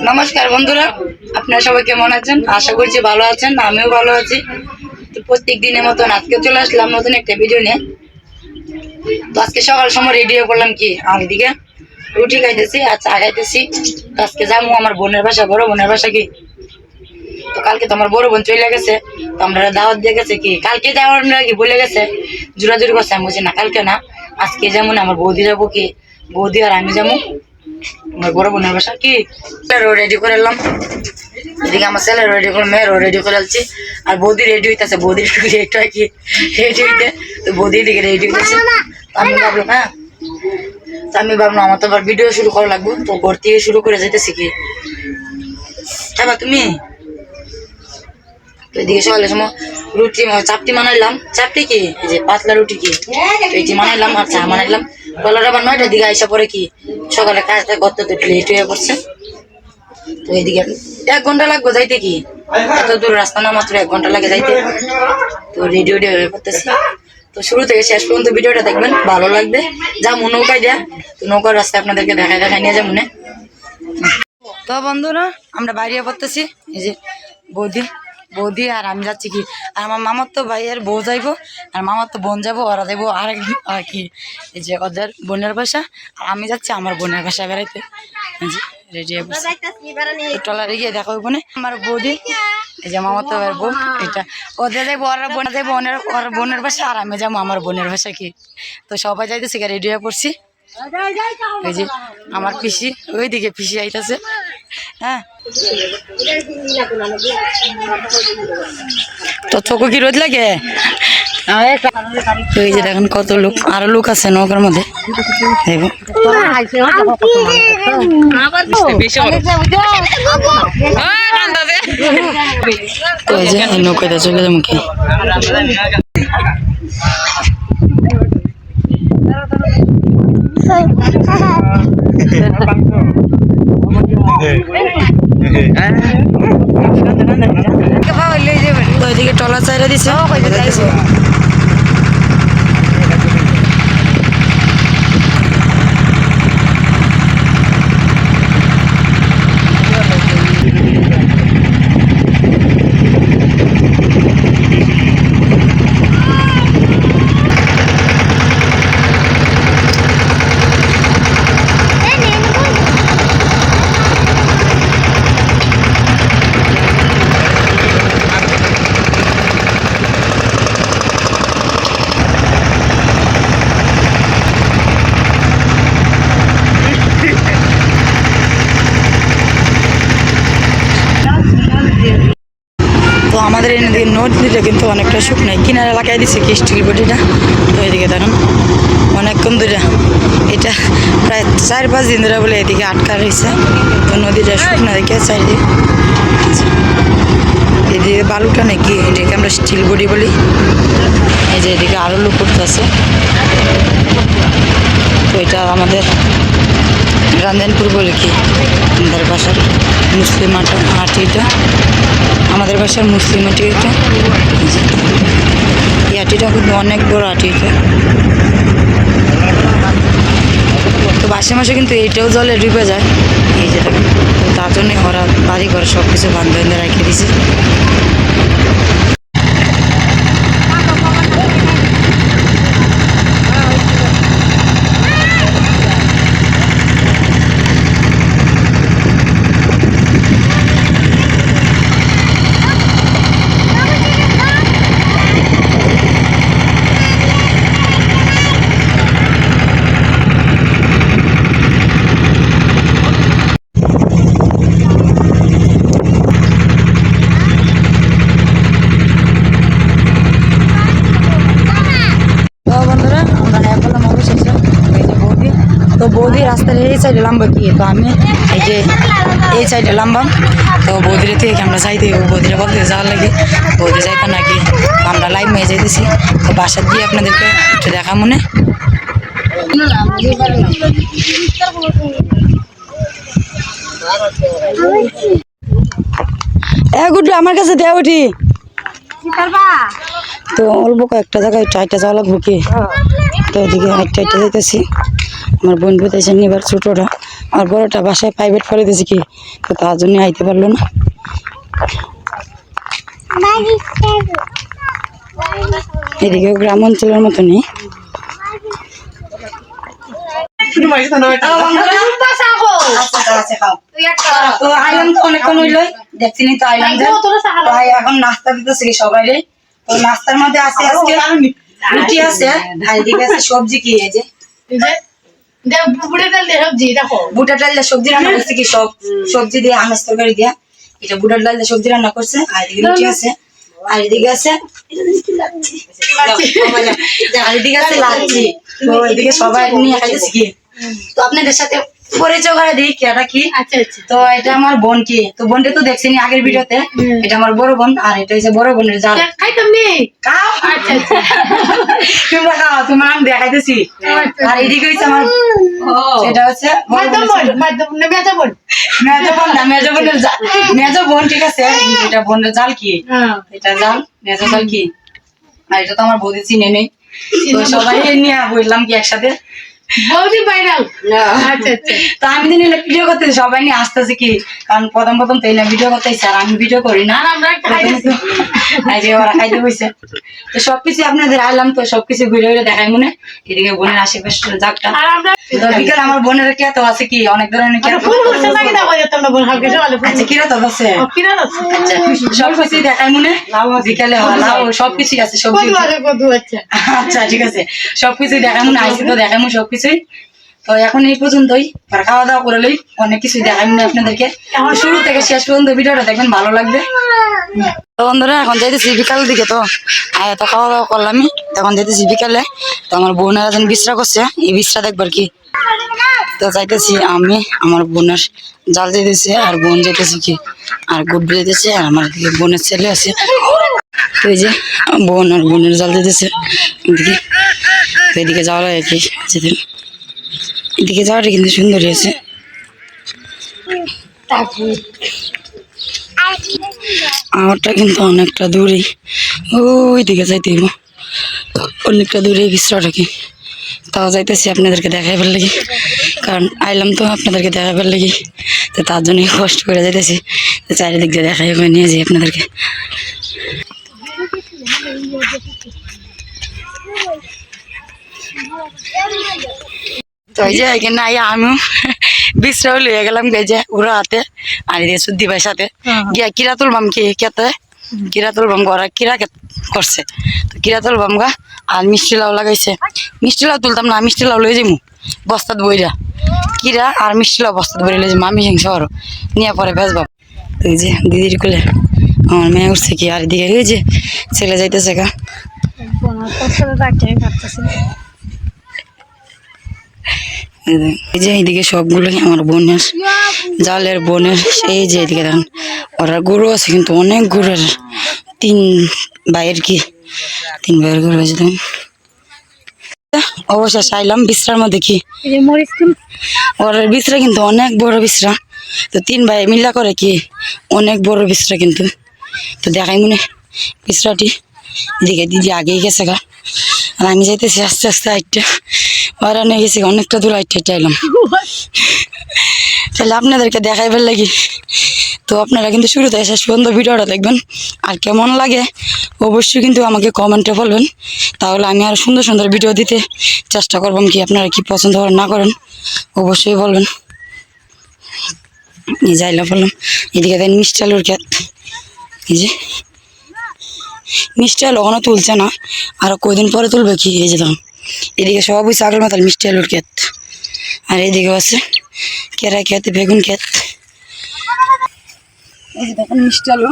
নমস্কার বন্ধুরা, আপনারা সবাই কেমন আছেন? আশা করছি ভালো আছেন, আমিও ভালো আছি। তো প্রত্যেক দিনের মতন আজকে চলে আসলাম নতুন একটা ভিডিও নিয়ে। তো আজকে সকাল সময় রেডি হয়ে পড়লাম, কি আমার দিকে রুটি খাইতেছি আর চা খাইতেছি। তো আজকে যাবো আমার বোনের বাসা, বড় বোনের বাসা। কি তো কালকে তো আমার বড় বোন চলে গেছে, তো আমরা দাওয়াত দিয়ে গেছে। কি কালকে যাওয়ার কি বলে গেছে, জোরাজুরি করছে। আমি বলছি না, কালকে না, আজকে যেমন আমার বৌদি যাবো। কি বৌদি আর আমি যাবো আমার বড় বোনের বাসা। কি রেডি করে এলাম, এদিকে আমার ছেলের রেডি করে, মেয়েরও রেডি করে আলছি। আর বৌদি রেডি হইতেছে, বৌদির একটু লেট হয় কি রেডি হইতে, তো বৌদি দিকে রেডি হইতেছে। আমি ভাবলাম আমার তো আবার ভিডিও শুরু করা লাগবো, তো ঘর থেকে শুরু করে যেতেছি। কি খাবা তুমি? তো এদিকে সকালের সময় রুটি চাপটি বানাইলাম। চাপটি কি এই যে পাতলা রুটি, কি এটি বানাইলাম আর চা বানাইলাম। বলার আবার 9টার দিকে আইসা পরে। কি সকালে কাজটা করতে তো লেট হয়ে পড়ছে। তো এইদিকে 1 ঘন্টা লাগবে যাইতে। কি এত দূর রাস্তা না, মাত্র 1 ঘন্টা লাগে যাইতে। তো রেডি হয়ে করতেছি। তো শুরু থেকে শেষ পর্যন্ত ভিডিওটা দেখবেন, ভালো লাগবে। যাবো নৌকায় দেয়া, তো নৌকার রাস্তায় আপনাদেরকে দেখায় নিয়ে যাবো। তো বন্ধুরা, আমরা বাইরে পড়তেছি। এই যে বৌদি আর আমি যাচ্ছি। কি আর আমার মামার তো ভাইয়ের বউ যাইবো, আর মামার তো বোন যাবো, ওরা যাইবো আর কি এই যে ওদের বোনের বাসা। আর আমি যাচ্ছি আমার বোনের বাসা বেড়াইতে। রেডি ট্রলারে গিয়ে দেখা হইব না আমার বৌদি, এই যে মামার তো বউ। এটা ওদের যাইবো, ওরা বোন যাইবো ওর বোনের বাসা, আর আমি যাবো আমার বোনের বাসা। কি তো সবাই যাইতেছি, রেডি হয়ে পড়ছি। এই যে আমার পিসি, ওইদিকে পিসি আইতেছে। হ্যাঁ, তো চোখে কি রোদ লাগে? এই যে দেখেন কত লোক, আরো লোক আছে নৌকার মধ্যে। তো এই যে নৌকাতে চলে যাবো। কি তো এদিকে টলার চাইরা দিছে। তো আমাদের এদিকে নদীটা কিন্তু অনেকটা শুকনো, কিনারে লাগাই দিচ্ছে কি স্টিল বডিটা। তো এদিকে দেখুন অনেকক্ষণ ধরে, এটা প্রায় 4-5 দিন ধরে বলে এদিকে আটকা রয়েছে। তো নদীটা শুকনো দেখে চারিদিকে, এদিকে বালুটা নাকি এটাকে আমরা স্টিল বডি বলি। এই যে এদিকে আরো লোক করতেছে। তো এটা আমাদের রামজানপুর বলে। কি আমাদের বাসার মুসলিম আটিটা, আমাদের বাসার মুসলিম আটি এটা। এই আটিটা কিন্তু অনেক বড় আটি এটা। তো বাসে মাসে কিন্তু এইটাও জলে ডুবে যায়। এই যে তার জন্য ওরা বাড়ি ঘরে সব কিছু বান্ধব রেখে দিছে। তো বৌদি রাস্তার এই সাইডে লাম্বা। কি তো আমি এই যে এই সাইডে লাম্বাম। তো বৌদির থেকে আমরা যাইতে, বৌদিরা বলতে যাওয়ার লাগে, বৌদি যাইতে নাকি আমরা লাইভ মেয়ে যাইতেছি। তো বাসার দিয়ে আপনাদেরকে একটু দেখা মনে। গুড্ডু আমার কাছে দেওয়া উঠি। তো অল্প কয়েকটা জায়গায় হাইটা যাওয়া লাগবো। কি তো ওদিকে হাইটা যাইতেছি। আমার বোন বুঝেছে নিবার ছোটরা, আর বড়টা বাসায় প্রাইভেট পড়ে দিয়েছে কি, তো তার জন্য আইতে পারলো না। এদিকে গ্রাম অঞ্চলের মতনই। তো আইলাম তো অনেকক্ষণ হইলো, দেখছিনি তো আইলাম যে এখন নাস্তা দিতেছে সবাই। তো নাস্তার মধ্যে আছে আজকে রুটি আছে, আর এদিকে আছে সবজি। কি এই যে বুটের ডাল দিয়ে সবজি রান্না করছে, কি সব সবজি দিয়ে আমেজ তরকারি দিয়া এটা বুটের ডাল দিয়ে সবজি রান্না করছে। আর এদিকে রুটি আছে, আর এদিকে আছে লাচ্ছি। তো এদিকে সবাই নিয়ে খাইতেছি কি। তো আপনাদের সাথে পরিচয় করে দিই কেটা কি। তো এটা আমার বোন। কি তো বোনটা তো দেখছিনি আগের ভিডিওতে, এটা আমার বড় বোন। আর এটা হচ্ছে বড় বোনের জাল। তোমরা খাও, তোমার আমি দেখাইতেছি। আর এদিকে হচ্ছে আমার, সেটা হচ্ছে মেজো বোন, ঠিক আছে। এটা বোনের জাল। কি এটা জাল, মেজো জাল। কি আর এটা তো আমার বৌদি চিনে নেই, তো সবাই নিয়ে বললাম কি একসাথে বৌদি ভাইরাল। তো আমি দিন ভিডিও করতে সবাই নিয়ে আসতেছে কি, কারণ প্রথম প্রথম তো ভিডিও করতে ইচ্ছে, আর আমি ভিডিও করি না। ওরা খাইতে বসে, তো সবকিছু আপনাদের আইলাম, তো সবকিছু ঘুরে ঘুরে দেখাই মনে। এদিকে বোনের আশেপাশে জাগটা, বিকাল আমার বোনের কেতো আছে কি অনেক ধরনের কিরা তো আছে, সবকিছু দেখাই মনে। বিকালে সবকিছুই আছে, সবজি। আচ্ছা ঠিক আছে, সবকিছুই দেখাই মনে। আইসি তো দেখাই মনে সবকিছুই। তো এখন এই পর্যন্তই, আর খাওয়া দাওয়া করে লই। অনেক কিছু দেখাই মনে আপনাদেরকে, শুরু থেকে শেষ পর্যন্ত ভিডিওটা দেখবেন, ভালো লাগবে। তো বন্ধুরা এখন যাইতেছি বিকালের দিকে। তো তো খাওয়া দাওয়া করলামই, এখন যাইতেছি বিকালে। তো আমার বোনেরা যেন বিশ্রা করছে, এই বিশ্রা দেখবার কি। তো যাইতেছি আমি, আমার বোনের জাল যেতেছে, আর বোন যেতেছে কি, আর গুড্ডু যেতেছে, আর আমার দিকে বোনের ছেলে আছে। তো এই যে বোন আর বোনের জাল যেতেছে এদিকে। তো এদিকে যাওয়া লাগে কি, যেদিন এদিকে যাওয়াটা কিন্তু সুন্দরই আছে। আমারটা কিন্তু অনেকটা দূরেই, ওই দিকে যাইতে হইব, অনেকটা দূরে বিশ্রাটা। কি তাও যাইতেছি আপনাদেরকে দেখাই ফেললে কি, কারণ আইলাম তো আপনাদেরকে দেখাই ফেললে কি, তো তার জন্যই কষ্ট করে যাইতেছি। তো চারিদিক দিয়ে দেখাই করে নিয়ে যাই আপনাদেরকে। তো এই যে এখানে আমিও বিশ্রাও লইয়া গেলাম গে, যে ওরা হাতে আর এদিকে সুদ্দি ভাই সাথে গিয়া কিরা তুলবাম। কি খেতে কিরা তুলবাম, গড়া কিরা করছে, তো কিরা তুলবাম গা। আর মিষ্টি লাউ লাগাইছে, মিষ্টি লাউ তুলতাম না, মিষ্টি লাউ লয়ে যাবো বস্তাত বইরা। কিরা আর মিষ্টি লাউ বস্তাত বইরা লয়ে যাবো আমি হিংস আরো নিয়ে পরে বেচবাম। তো এই যে দিদির কোলে আমার মেয়ে উঠছে। কি আর এদিকে এই যে ছেলে যাইতেছে গা। এই যে এইদিকে সবগুলো আমার বোনের জালের বোনের। এই যে এদিকে দেন ওরা গরু আছে, কিন্তু অনেক গরুর, 3 ভাইয়ের। কি 3 ভাইয়ের গরু আছে। অবশ্য চাইলাম বিশ্রার মধ্যে। কি ওর বিশ্রা কিন্তু অনেক বড় বিশ্রা, তো 3 ভাই মিল্লা করে কি অনেক বড় বিশ্রা কিন্তু। তো দেখাই মনে বিশ্রাটি। এদিকে দিদি আগেই গেছে গা, আর আমি যাইতেছি আস্তে আস্তে আইটটা। ওরা নিয়ে গেছি অনেকটা দূর আইটটা চাইলাম, তাহলে আপনাদেরকে দেখাই ফেল লাগি। তো আপনারা কিন্তু শুরুতে শেষ পর্যন্ত ভিডিওটা দেখবেন, আর কেমন লাগে অবশ্যই কিন্তু আমাকে কমেন্টে বলবেন, তাহলে আমি আরো সুন্দর সুন্দর ভিডিও দিতে চেষ্টা করব। কি আপনারা কি পছন্দ করেন না করেন অবশ্যই বলবেন। যাইলা বললাম এদিকে দেন মিষ্টি আলুর ক্ষেত। এই যে মিষ্টি আলু ওখানে তুলছে না, আরো কয়দিন পরে তুলবে। কি এই যে দাম এদিকে সব ওই ছাগল মাথার মিষ্টি আলুর ক্ষেত, আর এইদিকেও আছে কেরা ক্ষেত, বেগুন ক্ষেত। এই যে দেখেন মিষ্টি আলু,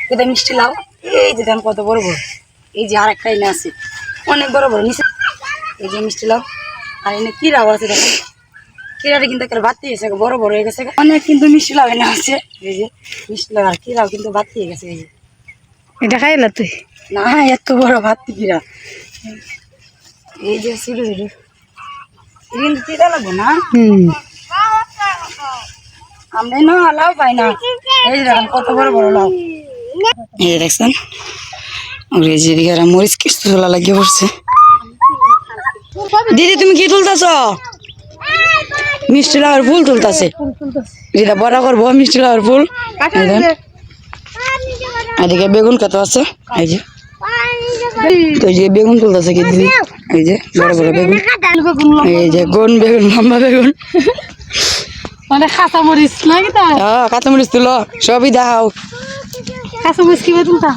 কোথায় মিষ্টি লাউ। এই যে দেখেন কত বড় বড়। এই যে আর একটা এনে আছে অনেক বড় বড় নিচে। এই যে মিষ্টি লাউ, আর এনে কিরাও আছে দেখেন। কিরাটা কিন্তু একটা বাড়তি গেছে, বড় বড় হয়ে গেছে অনেক, কিন্তু মিষ্টি লাউ এনে আছে। এই যে মিষ্টি লাউ আর কিরাও কিন্তু বাড়তি হয়ে গেছে। এই যে এটা খাই না তুই না, এত বড় বাড়তি কিরা। এই যে ছোটো ছোটো কিন্তু কিরা লাগবো না। আমরা না লাউ পাই না। এই যে দেখেন কত বড় বড় লাউ। এই যে দেখছেন যেদিকে মরিচ কিছু তোলা লাগিয়ে পড়ছে। দিদি তুমি কি তুলতেছ? মিষ্টি লাউয়ের ফুল তুলতেছে যেটা বড় করবো মিষ্টি লাউয়ের ফুল এই দেন। এদিকে বেগুন কত আছে এই যে তো এই যে বেগুন তুলতেছে কি দিদি এই যে বড় বড় বেগুন এই যে কোন বেগুন লম্বা বেগুন মানে কাঁচামরিচ নাকি তা হ্যাঁ কাঁচামরিচ তুলো সবই দেখাও কাঁচামরিচ কিভাবে তুলতা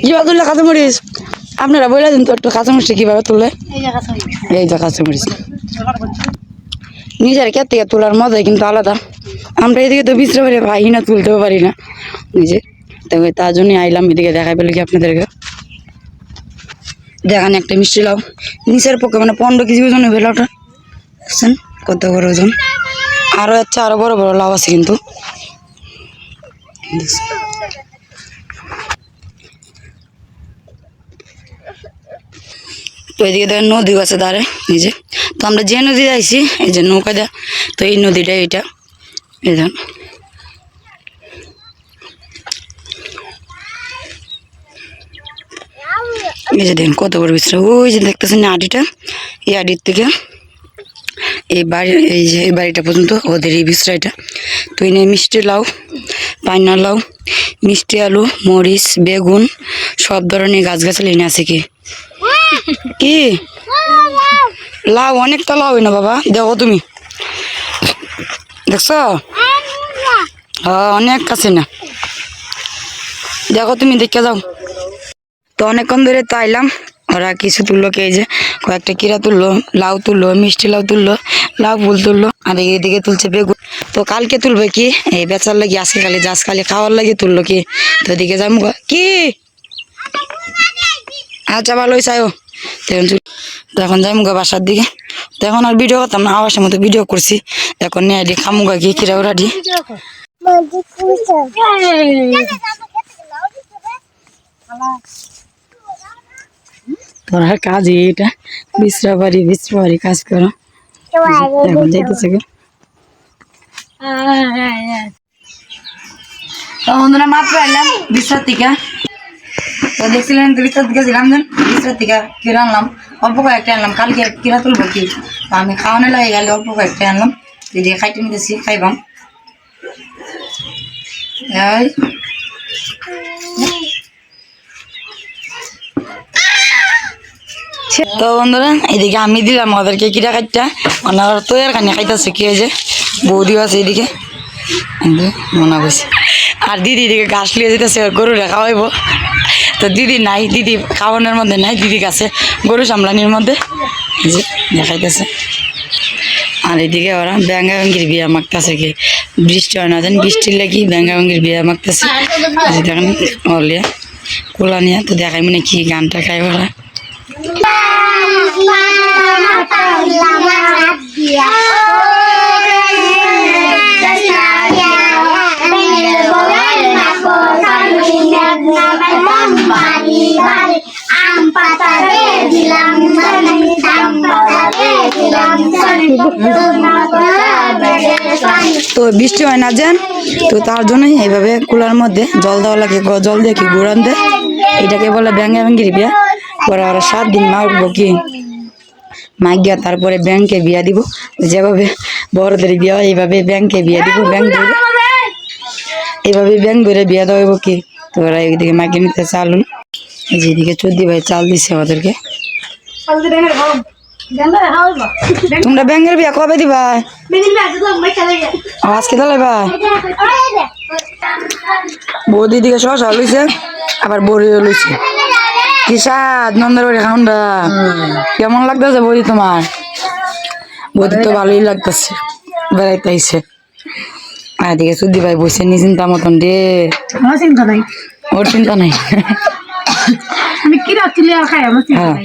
কিভাবে তুললে কাঁচামরিচ আপনারা বলে দিন তো একটু কাঁচামরিচ কিভাবে তুললে এই যে কাঁচামরিচ এই যে কাঁচামরিচ নিজের ক্ষেত থেকে তোলার মজাই কিন্তু আলাদা আমরা এদিকে তো বিচরা পারি পাই না তুলতেও পারি না নিজে তবে তার জন্যই আইলাম এদিকে দেখাই পেলে কি আপনাদেরকে দেখান একটা মিষ্টি লাউ নিচের পক্ষে মানে 15 কেজি ওজন হবে লাউটা বুঝছেন কত বড় ওজন আরো হচ্ছে আরো বড় বড় লাউ আছে কিন্তু তো এদিকে দেখেন নদী আছে ধারে এই যে তো আমরা যে নদী যাইছি এই যে নৌকা দেয় তো এই নদীটা এইটা এই দেখেন এই যে দেখেন কত বড় বিছরা ওই যে দেখতেছেন না আডিটা এই আডির থেকে এই বাড়ি এই যে এই বাড়িটা পর্যন্ত ওদের এই বিছরাইটা তো এই নিয়ে মিষ্টি লাউ পাইনা লাউ মিষ্টি আলু মরিচ বেগুন সব ধরনের গাছগাছালি নিয়ে আছে কি কি লাউ অনেকটা লাউ না বাবা দেখো তুমি দেখছো হ্যাঁ অনেক কাছে না দেখো তুমি দেখে যাও তো অনেকক্ষণ ধরে তো আইলাম ওরা কিছু তুললো কে যে কয়েকটা কিরা তুললো লাউ তুললো মিষ্টি লাউ তুললো লাউ ফুল তুললো আর এদিকে তুলছে বেগুন তো কালকে তুলবে কি এই বেচার লাগে আজকে খালি যাস খালি খাওয়ার লাগে তুললো কি তো এদিকে যাবো কি আচ্ছা ভালোই চাইও তখন যাই মুগা বাসার দিকে তখন আর ভিডিও করতাম না আওয়াজের মতো ভিডিও করছি এখন নিয়ে আইডি খামুগা গিয়ে কিরা ওরা দি তোরা কাজ এটা বিশ্রা বাড়ি কাজ করো এখন যাইতেছে তো বন্ধুরা মাত্র এলাম বিশ্রার থেকে তো দেখছিলেন বিশ্রার দিকে ছিলাম বিশ্রার থেকে কিরা আনলাম অল্প কয়েকটা আনলাম কালকে কিরা তুলবো কি তো আমি খাওয়ানো লাগে গেলে অল্প কয়েকটা আনলাম দিদি খাইতে নিতেছি খাইবাম তো বন্ধুরা এদিকে আমি দিলাম ওদেরকে কিরা কাটটা ওনারা তো এর কানে খাইতেছে কি হয়েছে বৌদিও আছে এদিকে মনে করছি আর দিদি এদিকে ঘাস লিয়ে যেতেছে গরুরা খাওয়াইব তো দিদি নাই দিদি খাওয়ানোর মধ্যে নাই দিদি কাছে গরু সামলানির মধ্যে যে দেখাইতেছে আর এদিকে ওরা ব্যাঙ্গা ব্যাঙ্গির বিয়া মাখতেছে কি বৃষ্টি হয় না জান বৃষ্টির লাগি ব্যাঙ্গা ব্যাঙ্গির বিয়া মাখতেছে দেখেন অলিয়া কোলা নিয়ে তো দেখাই মানে কি গানটা খাই ওরা তো বৃষ্টি হয় না যেন তো তার জন্যই এইভাবে কুলার মধ্যে জল দেওয়া লাগে জল দিয়ে কি গুড়ান দেয় এটাকে বলে ব্যাঙ্গা ব্যাঙ্গির বিয়া পরে ওরা 7 দিন মাখবো কি মাগিয়া তারপরে ব্যাংকে বিয়া দিব যেভাবে বড়দের বিয়া এইভাবে ব্যাংকে বিয়া দিব ব্যাংক ধরে এইভাবে ব্যাংক ধরে বিয়া দেওয়া হইব কি তো ওরা এইদিকে মাগিয়ে নিতে চালুন যেদিকে 14 ভাই চাল দিচ্ছে আমাদেরকে তোমরা ব্যাংকের বিয়া কবে দিবা আজকে তাহলে ভাই বৌদি দিকে শশা লইছে আবার বড়িও লইছে কি স্বাদ নন্দের বাড়ি খাউন্ডা কেমন লাগতেছে বৌদি তোমার বৌদি তো ভালোই লাগতেছে বেড়াইতে আইছে আর এদিকে সুদি ভাই বসে নি চিন্তা মতন রে চিন্তা নাই ওর চিন্তা নাই আমি কিরা তুলে খাই আমার চিন্তা নাই